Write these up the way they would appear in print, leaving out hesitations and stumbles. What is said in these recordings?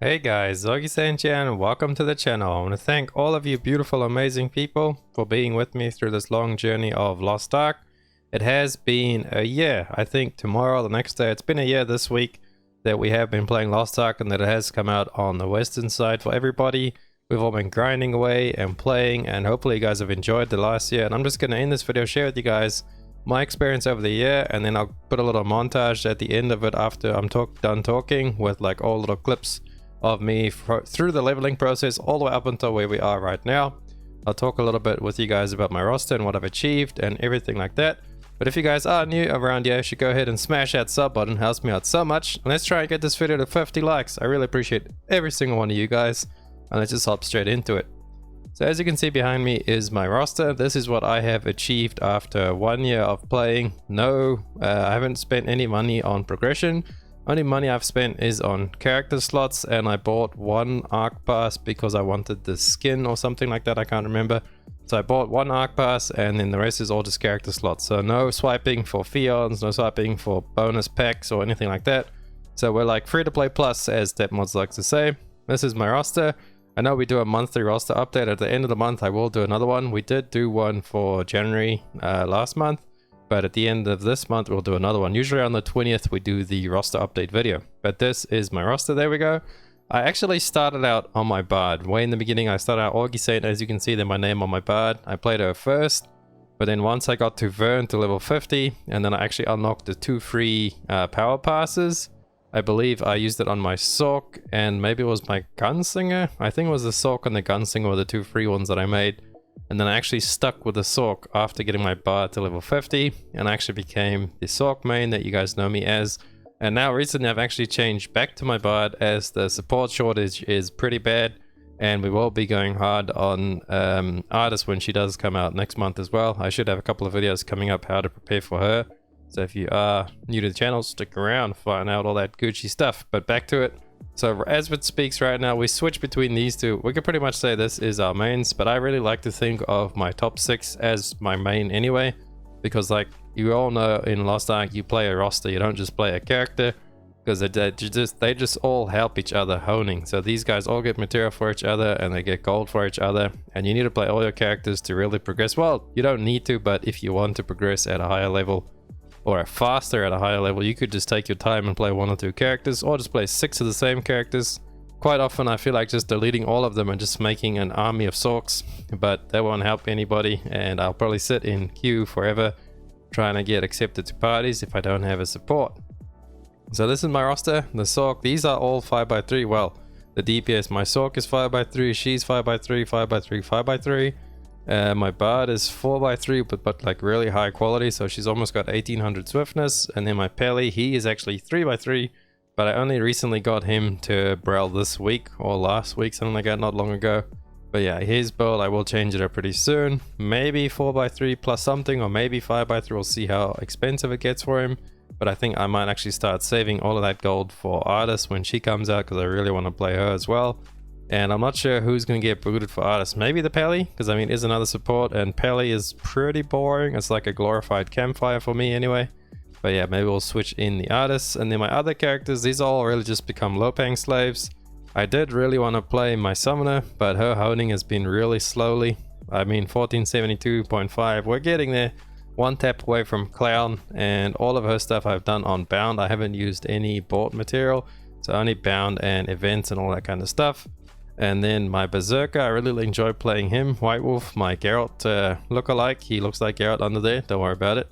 Hey guys, Augiesaint here and welcome to the channel. I want to thank all of you beautiful, amazing people for being with me through this long journey of Lost Ark. It has been a year, I think tomorrow, the next day, it's been a year this week that we have been playing Lost Ark and that it has come out on the western side for everybody. We've all been grinding away and playing, and hopefully you guys have enjoyed the last year. And I'm just going to end this video, share with you guys my experience over the year, and then I'll put a little montage at the end of it after I'm done talking with like all little clips of me through the leveling process all the way up until where we are right now. I'll talk a little bit with you guys about my roster and what I've achieved and everything like that. But if you guys are new around here, you should go ahead and smash that sub button. It helps me out so much. And let's try and get this video to 50 likes. I really appreciate every single one of you guys. And let's just hop straight into it. So as you can see behind me is my roster. This is what I have achieved after 1 year of playing. No, I haven't spent any money on progression. Only money I've spent is on character slots, and I bought one Arc Pass because I wanted the skin or something like that, I can't remember. So I bought one Arc Pass and then the rest is all just character slots. So no swiping for Fions, no swiping for bonus packs or anything like that. So we're like free to play plus, as Mods likes to say. This is my roster. I know we do a monthly roster update. At the end of the month I will do another one. We did do one for January last month. But at the end of this month, we'll do another one. Usually on the 20th, we do the roster update video. But this is my roster. There we go. I actually started out on my Bard. Way in the beginning, I started out Augiesaint. As you can see, then my name on my Bard. I played her first. But then once I got to Vern to level 50, and then I actually unlocked the 2 free power passes. I believe I used it on my Sork, and maybe it was my Gunslinger. I think it was the Sork and the Gunslinger were the 2 free ones that I made. And then I actually stuck with the Sork after getting my Bard to level 50, and I actually became the Sork main that you guys know me as. And now recently I've actually changed back to my Bard as the support shortage is pretty bad, and we will be going hard on Artist when she does come out next month as well. I should have a couple of videos coming up how to prepare for her. So if you are new to the channel, stick around, find out all that Gucci stuff. But back to it. So as it speaks right now, we switch between these two. We could pretty much say this is our mains, but I really like to think of my top 6 as my main anyway, because like you all know in Lost Ark, you play a roster, you don't just play a character, because they just all help each other honing. So these guys all get material for each other and they get gold for each other, and you need to play all your characters to really progress. Well, you don't need to, but if you want to progress at a higher level, or faster at a higher level, you could just take your time and play 1 or 2 characters, or just play 6 of the same characters. Quite often I feel like just deleting all of them and just making an army of Sorks, but that won't help anybody, and I'll probably sit in queue forever trying to get accepted to parties if I don't have a support. So this is my roster, the Sork. These are all 5x3. Well, the DPS, my Sork is 5x3, she's 5x3, 5x3, 5x3. My Bard is 4x3, but like really high quality, so she's almost got 1800 swiftness. And then my Pele, he is actually 3x3, but I only recently got him to Braille this week or last week, something like that, not long ago. But yeah, his build, I will change it up pretty soon. Maybe 4x3 plus something, or maybe 5x3. We'll see how expensive it gets for him. But I think I might actually start saving all of that gold for Artist when she comes out, because I really want to play her as well. And I'm not sure who's going to get booted for Artist. Maybe the Pele, because I mean, is another support, and Pele is pretty boring. It's like a glorified campfire for me anyway. But yeah, maybe we'll switch in the Artists. And then my other characters, these all really just become low-paying slaves. I did really want to play my Summoner, but her honing has been really slowly. I mean, 1472.5, we're getting there. 1 tap away from Clown, and all of her stuff I've done on Bound. I haven't used any bought material, so only Bound and events and all that kind of stuff. And then my Berserker, I really enjoy playing him. White Wolf, my Geralt lookalike. He looks like Geralt under there, don't worry about it.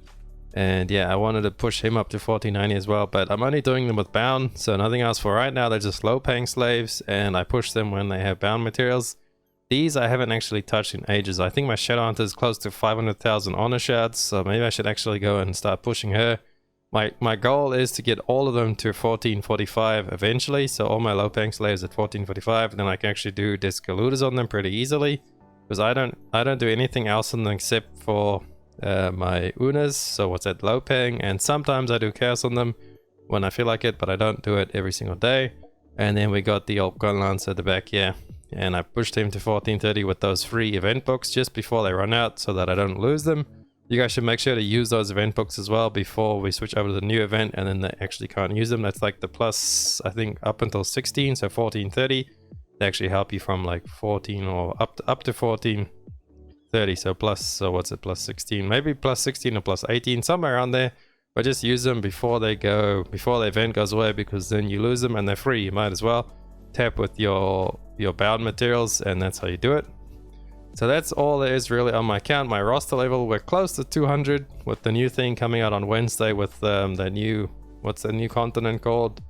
And yeah, I wanted to push him up to 1490 as well, but I'm only doing them with Bound, so nothing else for right now. They're just low paying slaves, and I push them when they have Bound materials. These I haven't actually touched in ages. I think my Shadowhunter is close to 500,000 honor shards, so maybe I should actually go and start pushing her. My goal is to get all of them to 1445 eventually, so all my low paying slaves at 1445, and then I can actually do Discoluders on them pretty easily, because I don't do anything else on them except for my Unas, so what's that, low paying, and sometimes I do Chaos on them when I feel like it, but I don't do it every single day. And then we got the old Gun Lance at the back here, and I pushed him to 1430 with those free event books just before they run out so that I don't lose them. You guys should make sure to use those event books as well before we switch over to the new event, and then they actually can't use them. That's like the plus, I think, up until 16, so 14, 30. They actually help you from like 14 or up to 14, 30. So plus, so what's it, plus 16? Maybe plus 16 or plus 18, somewhere around there. But just use them before they go, before the event goes away, because then you lose them and they're free. You might as well tap with your bound materials, and that's how you do it. So that's all there is really on my account. My roster level, we're close to 200 with the new thing coming out on Wednesday with the new, what's the new continent called?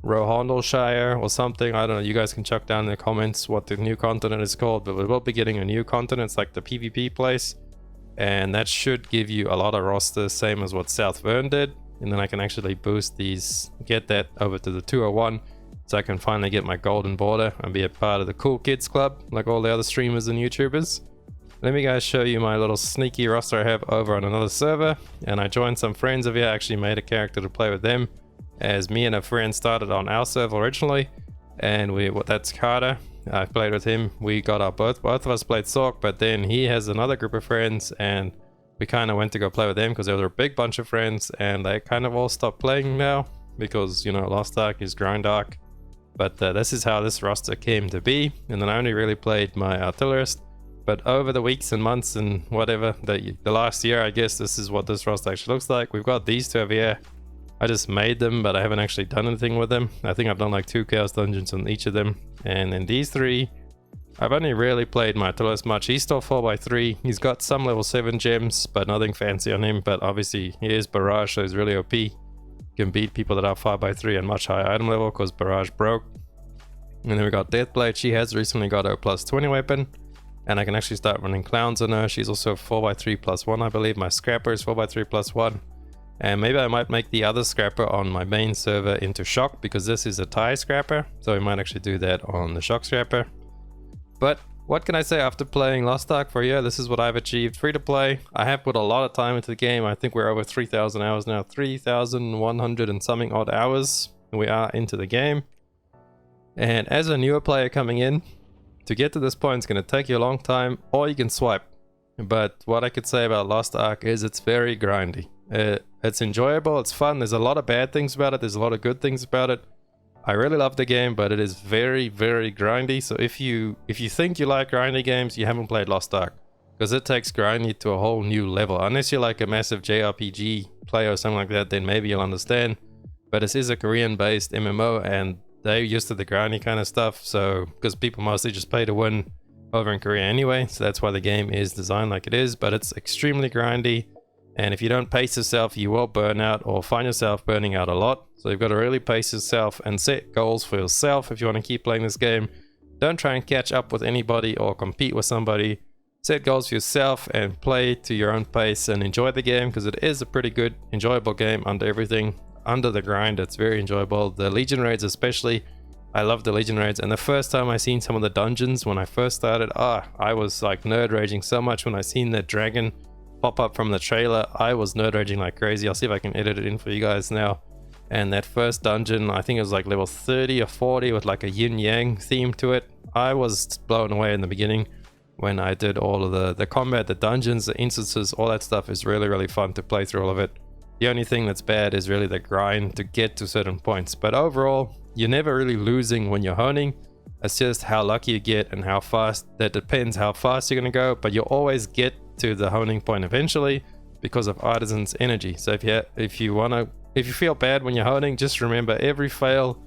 Rohandleshire or something. I don't know. You guys can chuck down in the comments what the new continent is called, but we will be getting a new continent. It's like the PvP place, and that should give you a lot of roster, same as what South Vern did. And then I can actually boost these, get that over to the 201. So I can finally get my golden border and be a part of the cool kids club like all the other streamers and YouTubers. Let me guys show you my little sneaky roster I have over on another server. And I joined some friends of here. I actually made a character to play with them, as me and a friend started on our server originally. And that's Carter. I played with him. We got our both of us played Sork, but then he has another group of friends and we kind of went to go play with them because there were a big bunch of friends, and they kind of all stopped playing now because, you know, Lost Ark is grind arc. But this is how this roster came to be. And then I only really played my artillerist. But over the weeks and months and whatever, the last year, I guess, this is what this roster actually looks like. We've got these two over here. I just made them, but I haven't actually done anything with them. I think I've done like 2 chaos dungeons on each of them. And then these 3, I've only really played my artillerist much. He's still 4x3. He's got some level 7 gems, but nothing fancy on him. But obviously, he is Barrage, so he's really OP. Can beat people that are 5x3 and much higher item level because Barrage broke. And then we got Deathblade. She has recently got her plus 20 weapon, and I can actually start running clowns on her. She's also 4x3 plus 1, I believe. My scrapper is 4x3 plus 1, and maybe I might make the other scrapper on my main server into shock, because this is a tie scrapper, so we might actually do that on the shock scrapper. But what can I say after playing Lost Ark for a year? This is what I've achieved. Free to play. I have put a lot of time into the game. I think we're over 3,000 hours now. 3,100 and something odd hours we are into the game. And as a newer player coming in, to get to this point, it's going to take you a long time, or you can swipe. But what I could say about Lost Ark is it's very grindy. It's enjoyable, it's fun. There's a lot of bad things about it. There's a lot of good things about it. I really love the game, but it is very, very grindy. So if you think you like grindy games, you haven't played Lost Ark, because it takes grindy to a whole new level. Unless you're like a massive JRPG player or something like that, then maybe you'll understand. But this is a Korean-based MMO, and they're used to the grindy kind of stuff. So because people mostly just pay to win over in Korea anyway, so that's why the game is designed like it is. But it's extremely grindy. And if you don't pace yourself, you will burn out or find yourself burning out a lot. So you've got to really pace yourself and set goals for yourself if you want to keep playing this game. Don't try and catch up with anybody or compete with somebody. Set goals for yourself and play to your own pace and enjoy the game, because it is a pretty good, enjoyable game under everything. Under the grind, it's very enjoyable. The Legion raids especially, I love the Legion raids. And the first time I seen some of the dungeons when I first started, I was like nerd raging so much when I seen that dragon pop up from the trailer. I was nerd raging like crazy. I'll see if I can edit it in for you guys now. And that first dungeon, I think it was like level 30 or 40 with like a yin yang theme to it. I was blown away in the beginning when I did all of the combat, the dungeons, the instances, all that stuff is really, really fun to play through all of it. The only thing that's bad is really the grind to get to certain points. But overall, you're never really losing when you're honing. It's just how lucky you get and how fast. That depends how fast you're going to go, but you'll always get to the honing point eventually because of Artisan's energy. So if you feel bad when you're honing, just remember every fail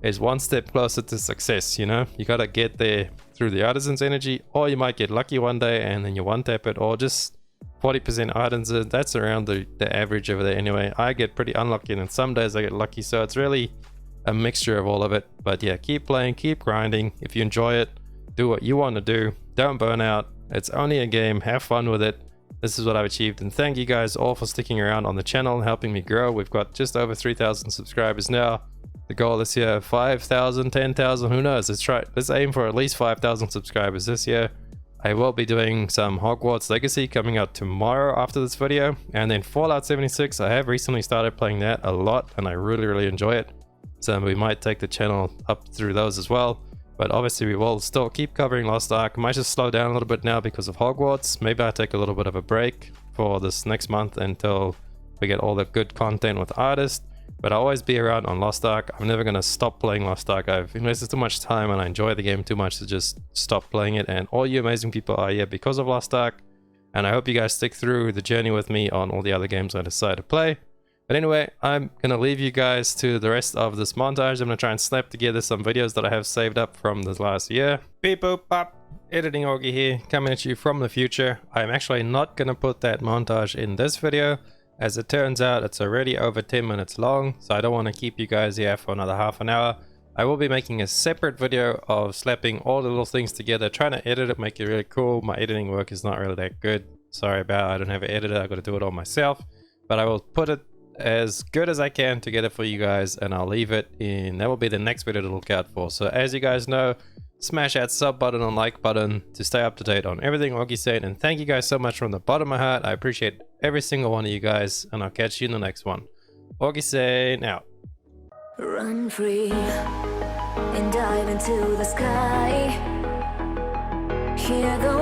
is one step closer to success. You know, you got to get there through the Artisan's energy, or you might get lucky one day and then you one tap it, or just 40% Artisan. That's around the average over there anyway. I get pretty unlucky and some days I get lucky, so it's really a mixture of all of it. But yeah, keep playing, keep grinding. If you enjoy it, do what you want to do. Don't burn out. It's only a game. Have fun with it. This is what I've achieved, and thank you guys all for sticking around on the channel, helping me grow. We've got just over 3,000 subscribers now. The goal this year, 5,000, 10,000, who knows? Let's aim for at least 5,000 subscribers this year. I will be doing some Hogwarts Legacy coming out tomorrow after this video, and then Fallout 76. I have recently started playing that a lot, and I really, really enjoy it. So we might take the channel up through those as well. But obviously we will still keep covering Lost Ark. Might just slow down a little bit now because of Hogwarts. Maybe I take a little bit of a break for this next month until we get all the good content with artists. But I'll always be around on Lost Ark. I'm never going to stop playing Lost Ark. I've invested too much time and I enjoy the game too much to just stop playing it. And all you amazing people are here because of Lost Ark. And I hope you guys stick through the journey with me on all the other games I decide to play. But anyway, I'm going to leave you guys to the rest of this montage. I'm going to try and slap together some videos that I have saved up from this last year. Beep boop pop. Editing Augie here, coming at you from the future. I'm actually not going to put that montage in this video. As it turns out, it's already over 10 minutes long, so I don't want to keep you guys here for another half an hour. I will be making a separate video of slapping all the little things together, trying to edit it, make it really cool. My editing work is not really that good. Sorry about it, I don't have an editor, I got to do it all myself. But I will put it as good as I can together for you guys, and I'll leave it in. That will be the next video to look out for. So as you guys know, smash that sub button and like button to stay up to date on everything Augiesaint. And thank you guys so much from the bottom of my heart. I appreciate every single one of you guys, and I'll catch you in the next one. Augiesaint out. Run free and dive into the sky. Hear the